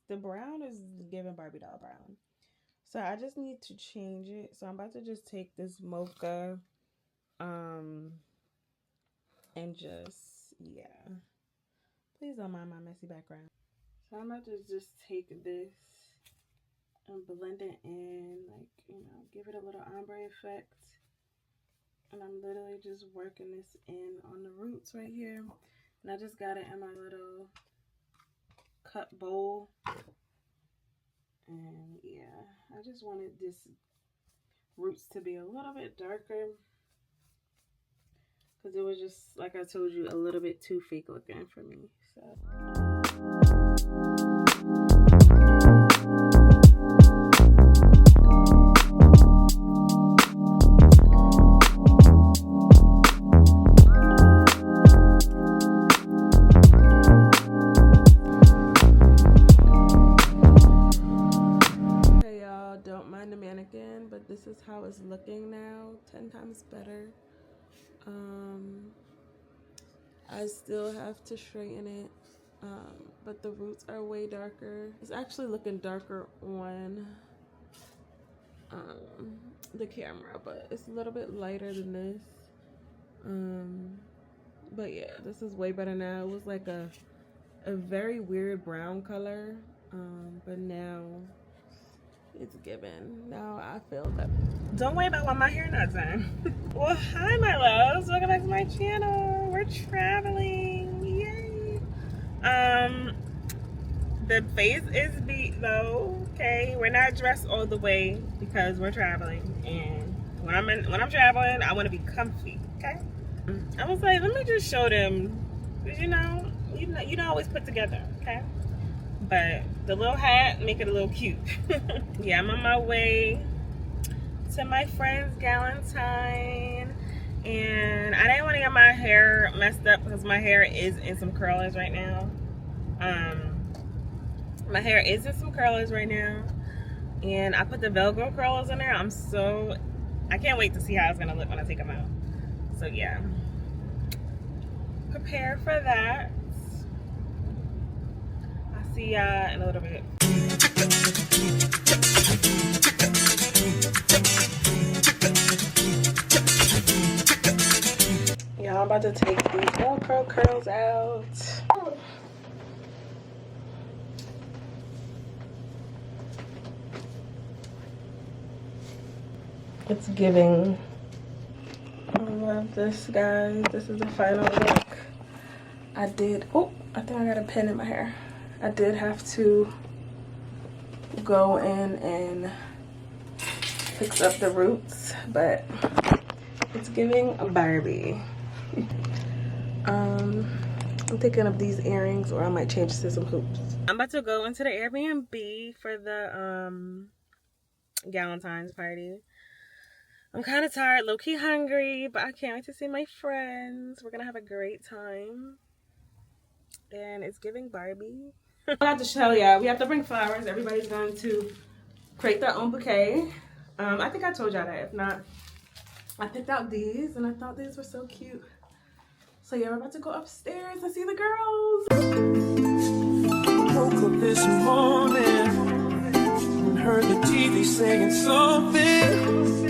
the brown is giving Barbie doll brown. So I just need to change it. So I'm about to just take this mocha and just, yeah. Please don't mind my messy background. So I'm about to just take this and blend it in, like, you know, give it a little ombre effect. And I'm literally just working this in on the roots right here. And I just got it in my little cup bowl. And yeah, I just wanted this roots to be a little bit darker, because it was just, like I told you, a little bit too fake looking for me. So this is how it's looking now, 10 times better. I still have to straighten it, but the roots are way darker. It's actually looking darker on the camera, but it's a little bit lighter than this. But yeah, this is way better now. It was like a very weird brown color, but now it's given. Now I feel that. Don't worry about what my hair not done. Well, hi my loves, welcome back to my channel. We're traveling, yay. The face is beat though, okay? We're not dressed all the way because we're traveling, and when I'm traveling, I want to be comfy, okay? I was like, let me just show them, because you don't always put together, okay? But the little hat make it a little cute. Yeah, I'm on my way to my friend's Galentine, and I didn't want to get my hair messed up because my hair is in some curlers right now. My hair is in some curlers right now, and I put the Velcro curlers in there. I can't wait to see how it's gonna look when I take them out. So yeah, prepare for that. I'll see y'all in a little bit. Yeah, I'm about to take these Velcro curls out. It's giving. I love this, guys. This is the final look. I think I got a pin in my hair. I did have to go in and fix up the roots, but it's giving a Barbie. I'm thinking of these earrings, or I might change to some hoops. I'm about to go into the Airbnb for the Galentine's party. I'm kind of tired, low-key hungry, but I can't wait to see my friends. We're gonna have a great time, and it's giving Barbie. I have to tell y'all, we have to bring flowers. Everybody's going to create their own bouquet. I think I told y'all that. If not, I picked out these, and I thought these were so cute. So yeah, we're about to go upstairs and see the girls. Woke up this morning and heard the TV saying something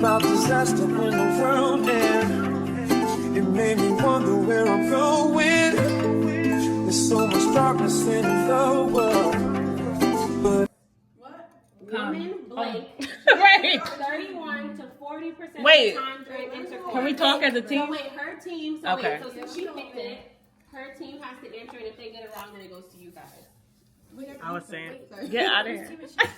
about disaster in the world, and it made me wonder where I'm going. There's so much darkness in the world. But what? Woman blank. Right. 31 to 40% Wait. of the time during intercourse. Can we talk as a team? So wait, her team. So Okay. wait, so since she picked it, her team has to answer, and if they get it wrong, then it goes to you guys. I was saying, get out of here. That's not how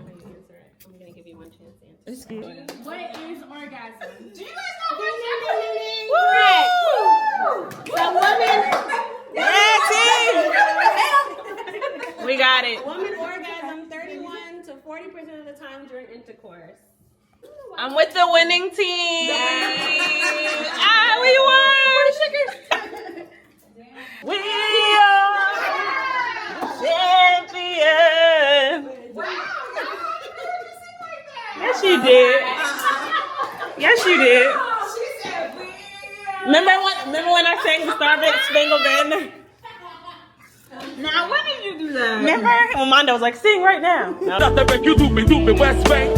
you answer it. I'm gonna give you one chance to answer. Excuse me. What is orgasm? Do you guys know what The woman. Red team! We got it. Woman orgasm 31 to 40% of the time during intercourse. I'm with the winning team. We won. We are champions. Yes, you did. Yes, you did. Remember when I sang the Starbucks Spangled Banner? Now, when did you do that? Remember when Mondo was like, sing right now? Not the bank, you do me West Bank.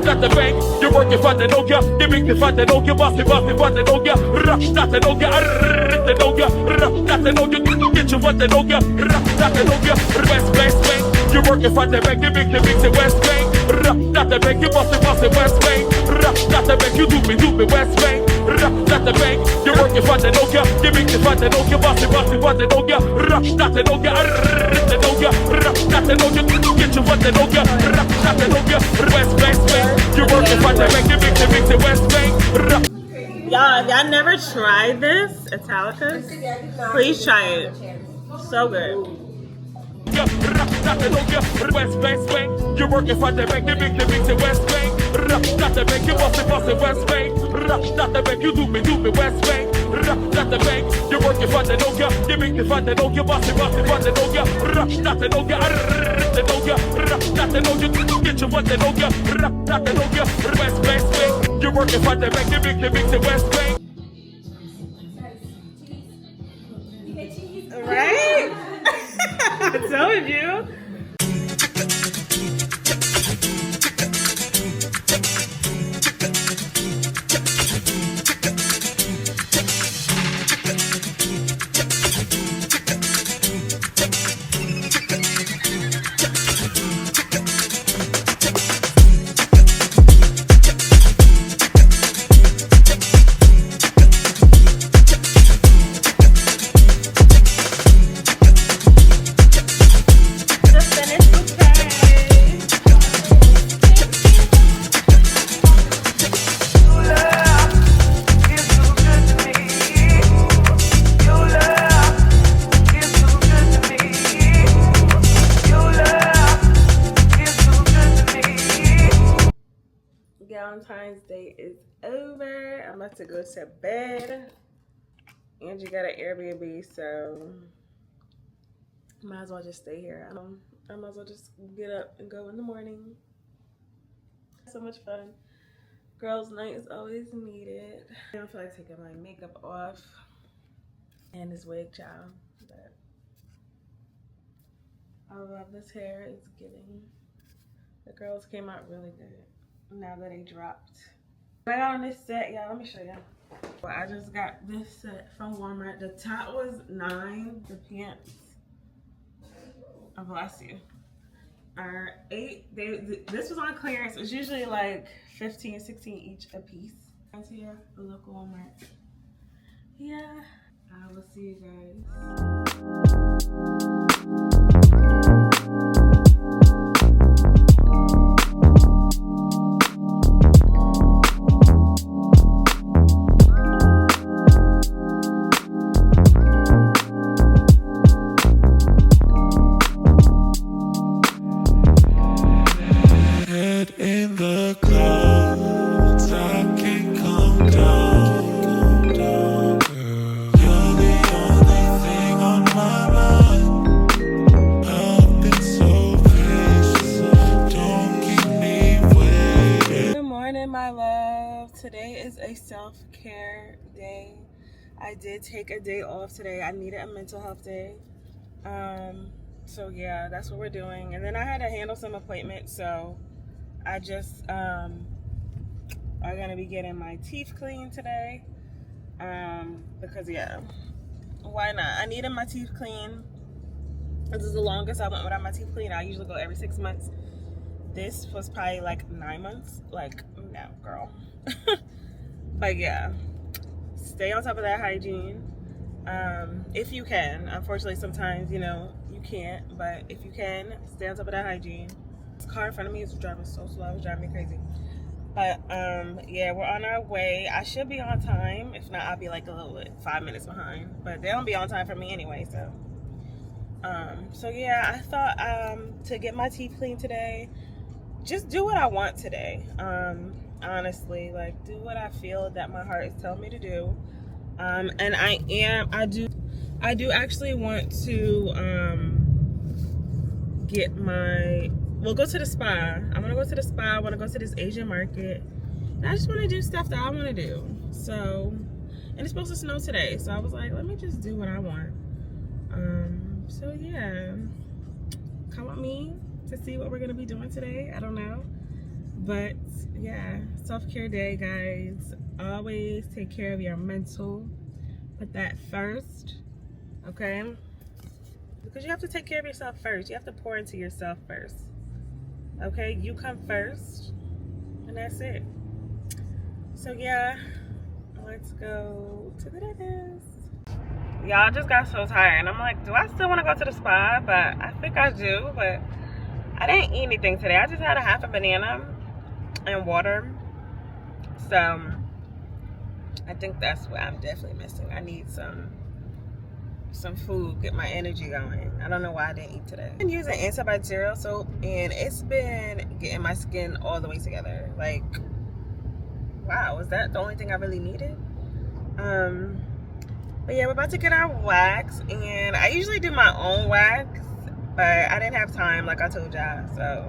Not the bank, you're working for the Nokia. You make the fun, the Nokia, bossy, for the Nokia. Not the Nokia, the Nokia. Not the Nokia, get you what the Nokia. Not the Nokia, West Bank. You're working for the bank, you make the West Bank. Not the bank, you bossy, West Bank. Not the bank, you do me West Bank. Not the bank, you're working for the Nokia. You make the fun, the Nokia, bossy, for the Nokia. Not the Nokia, the Nokia. Not the Nokia, get you what the Nokia. Not the Nokia, West Bank. You're working for the bank, you make the West Bank. Y'all, if y'all never tried this, Italicus, please try it. So good. Not the Nokia, West Bank. You're working for the bank, you make the West Bank. Not the bank, you bossy, West Bank. Not the bank, you do me West Bank. Not the bank, you're working for the Nokia. You make the fun, the Nokia, bossy, for the Nokia. Not the Nokia, the Nokia. Not the Nokia, get you what the Nokia. Not the Nokia, West Bank. You're working for the bank, you make the West Bank. Right? I told you. Galentine's Day is over. I'm about to go to bed. Angie got an Airbnb, so might as well just stay here. I might as well just get up and go in the morning. So much fun. Girls' night is always needed. I don't feel like taking my makeup off and this wig, child. But I love this hair. It's giving. The girls came out really good. Now that they dropped. I got on this set, y'all. Let me show you. Well, I just got this set from Walmart. The top was $9. The pants, oh bless you, are $8. This was on clearance. It's usually like $15, $16 each a piece. Right here, the local Walmart. Yeah, I will see you guys. In the clouds, I can't come down, girl. You're the only thing on my mind. I've been so patient, don't keep me waiting. Good morning, my love. Today is a self-care day. I did take a day off today. I needed a mental health day. So yeah, that's what we're doing. And then I had to handle some appointments, so I just are gonna be getting my teeth cleaned today, because yeah, why not? I needed my teeth cleaned. This is the longest I went without my teeth cleaned. I usually go every 6 months. This was probably like 9 months. Like, no, girl. But yeah, stay on top of that hygiene, if you can. Unfortunately, sometimes, you know, you can't, but if you can, stay on top of that hygiene. This car in front of me is driving so slow. It's driving me crazy. But yeah, we're on our way. I should be on time. If not, I'll be like a little bit 5 minutes behind. But they don't be on time for me anyway. So yeah, I thought to get my teeth cleaned today, just do what I want today. Honestly, like, do what I feel that my heart is telling me to do. And I do actually want to get my. We'll go to the spa. I want to go to the spa. I want to go to this Asian market. And I just want to do stuff that I want to do. So, and it's supposed to snow today. So I was like, let me just do what I want. So yeah, come with me to see what we're gonna be doing today. I don't know, but yeah, self-care day, guys. Always take care of your mental. Put that first, okay? Because you have to take care of yourself first. You have to pour into yourself first, okay? You come first, and that's it. So yeah, let's go to the dentist. Y'all, just got so tired, and I'm like, do I still want to go to the spa? But I think I do, but I didn't eat anything today. I just had a half a banana and water. So I think that's what I'm definitely missing. I need some food, get my energy going. I don't know why I didn't eat today. I've been using antibacterial soap, and it's been getting my skin all the way together. Like, wow, is that the only thing I really needed? But yeah, we're about to get our wax, and I usually do my own wax, but I didn't have time, like I told y'all. So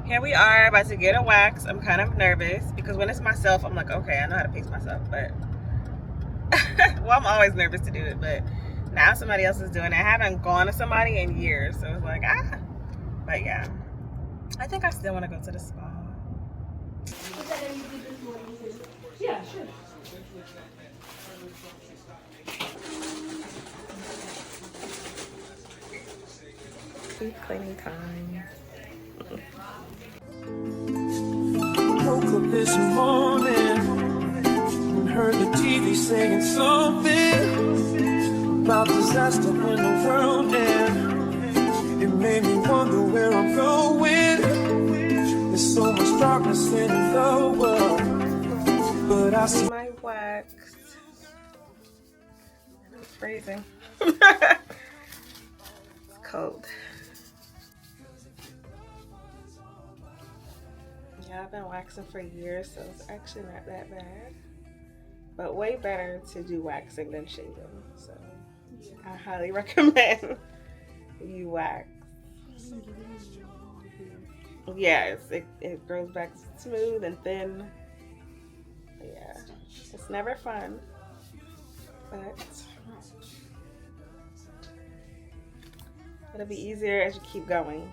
here we are, about to get a wax. I'm kind of nervous because when it's myself, I'm like, okay, I know how to pace myself, but well, I'm always nervous to do it, but now somebody else is doing it. I haven't gone to somebody in years, so it's like, but yeah, I think I still want to go to the spa. Yeah, sure. Cleaning time. Woke up this morning and heard the TV saying something about disaster in the world, and it made me wonder where I'm going. There's so much darkness in the world, but I see My wax. It's freezing. It's cold. Yeah, I've been waxing for years, so it's actually not that bad. But way better to do waxing than shaving. So I highly recommend you wax. Yes, it grows back smooth and thin. Yeah, it's never fun, but it'll be easier as you keep going.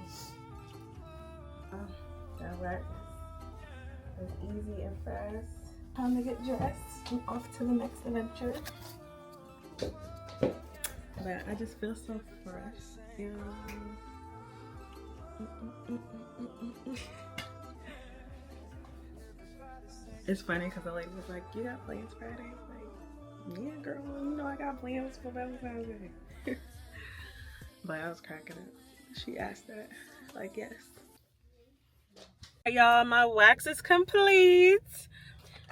That wax is easy and fast. Time to get dressed and off to the next adventure. But I just feel so fresh. It's funny because the lady was like, "You got plans Friday?" Like, yeah, girl, you know I got plans for Valentine's Day. But I was cracking up. She asked that. Like, yes. Hey, y'all, my wax is complete.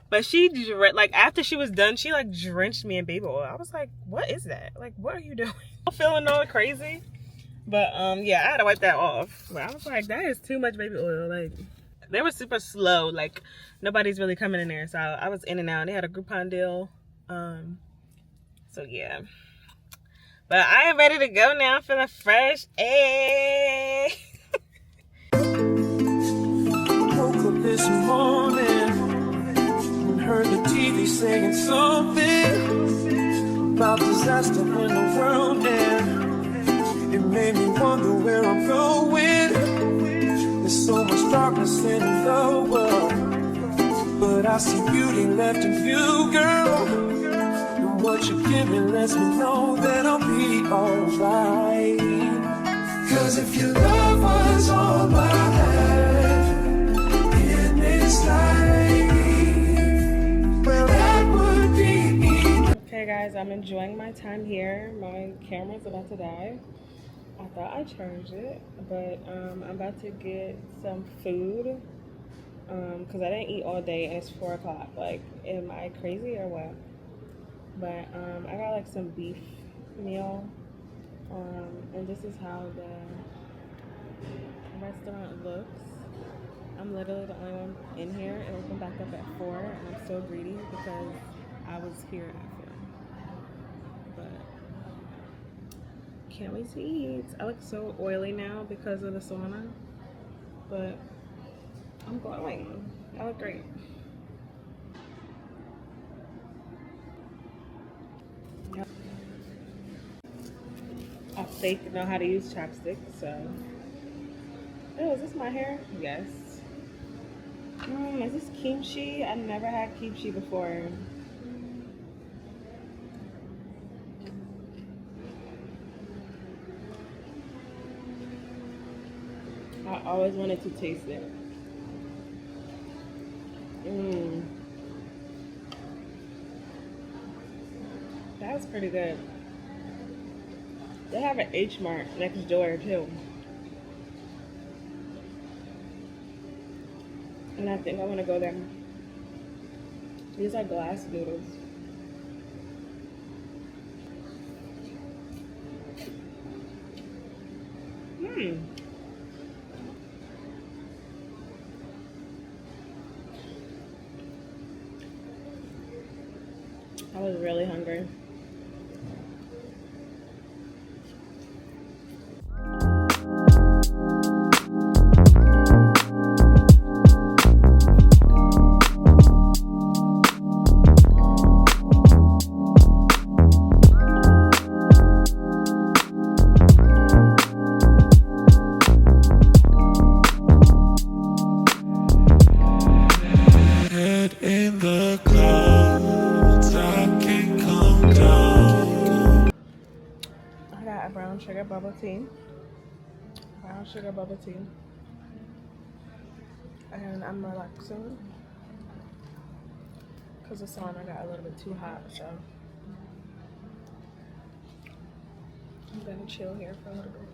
But she, like, after she was done, she, like, drenched me in baby oil. I was like, what is that? Like, what are you doing? I'm feeling all crazy. But, yeah, I had to wipe that off. But I was like, that is too much baby oil. Like, they were super slow. Like, nobody's really coming in there. So I was in and out. They had a Groupon deal. So, yeah. But I am ready to go now. Feeling fresh. Hey. woke up this morning and heard the TV saying something about disaster in the world, and it made me wonder where I'm going. There's so much darkness in the world, but I see beauty left in you, girl. And what you give me lets me know that I'll be alright. Cause if your love was all I had in this life, well, that would be. Okay, guys, I'm enjoying my time here. My camera's about to die. I thought I charged it, but I'm about to get some food because I didn't eat all day and it's 4 o'clock. Like, am I crazy or what? But I got like some beef meal, and this is how the restaurant looks. I'm literally the only one in here. It opened back up at 4, and I'm so greedy because I was here at 4. But can't wait to eat. I look so oily now because of the sauna, but I'm glowing. I look great. I fake know how to use chopsticks, so. Oh, is this my hair? Yes. Is this kimchi? I've never had kimchi before. I always wanted to taste it. That was pretty good. They have an H Mart next door too. And I think I want to go there. These are glass noodles. I was really hungry. Head in the clouds, I can't come down. I got a brown sugar bubble tea. Brown sugar bubble tea. And I'm relaxing. Because the sauna got a little bit too hot, so I'm gonna chill here for a little bit.